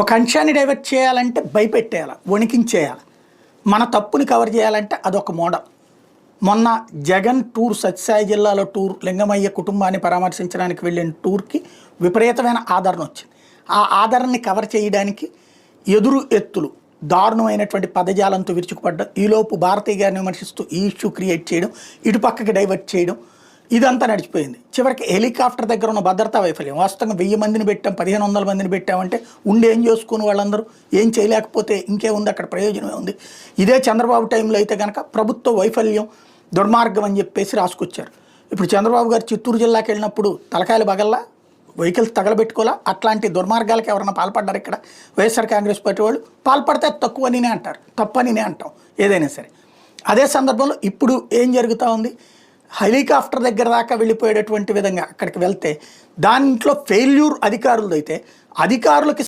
ఒక అంశాన్ని డైవర్ట్ చేయాలంటే భయపెట్టేయాలి, వణికించేయాలి. మన తప్పుని కవర్ చేయాలంటే అదొక మోడల్. మొన్న జగన్ టూర్, సత్యసాయి జిల్లాలో టూర్, లింగమయ్య కుటుంబాన్ని పరామర్శించడానికి వెళ్ళిన టూర్కి విపరీతమైన ఆదరణ వచ్చింది. ఆ ఆదరణని కవర్ చేయడానికి ఎదురు ఎత్తులు, దారుణమైనటువంటి పదజాలంతో విరుచుకుపడ్డం, ఈలోపు భారతీయ గారిని విమర్శిస్తూ ఈ ఇష్యూ క్రియేట్ చేయడం, ఇటు పక్కకి డైవర్ట్ చేయడం, ఇదంతా నడిచిపోయింది. చివరికి హెలికాప్టర్ దగ్గర ఉన్న భద్రతా వైఫల్యం. వాస్తవంగా 1000 మందిని పెట్టాం, 1500 మందిని పెట్టామంటే ఉండి ఏం చేసుకుని వాళ్ళందరూ ఏం చేయలేకపోతే ఇంకేముంది, అక్కడ ప్రయోజనమే ఉంది. ఇదే చంద్రబాబు టైంలో అయితే కనుక ప్రభుత్వ వైఫల్యం, దుర్మార్గం అని చెప్పేసి రాసుకొచ్చారు. ఇప్పుడు చంద్రబాబు గారు చిత్తూరు జిల్లాకి వెళ్ళినప్పుడు తలకాయలు బగల్లా, వెహికల్స్ తగలబెట్టుకోవాలా, అట్లాంటి దుర్మార్గాలకు ఎవరైనా పాల్పడ్డారు ఇక్కడ? వైఎస్ఆర్ కాంగ్రెస్ పార్టీ వాళ్ళు పాల్పడితే తక్కువనినే అంటారు, తప్పనినే అంటాం ఏదైనా సరే. అదే సందర్భంలో ఇప్పుడు ఏం జరుగుతూ ఉంది, హెలికాప్టర్ దగ్గర దాకా వెళ్ళిపోయేటటువంటి విధంగా అక్కడికి వెళ్తే దాంట్లో ఫెయిల్యూర్ అధికారులదైతే అధికారులకి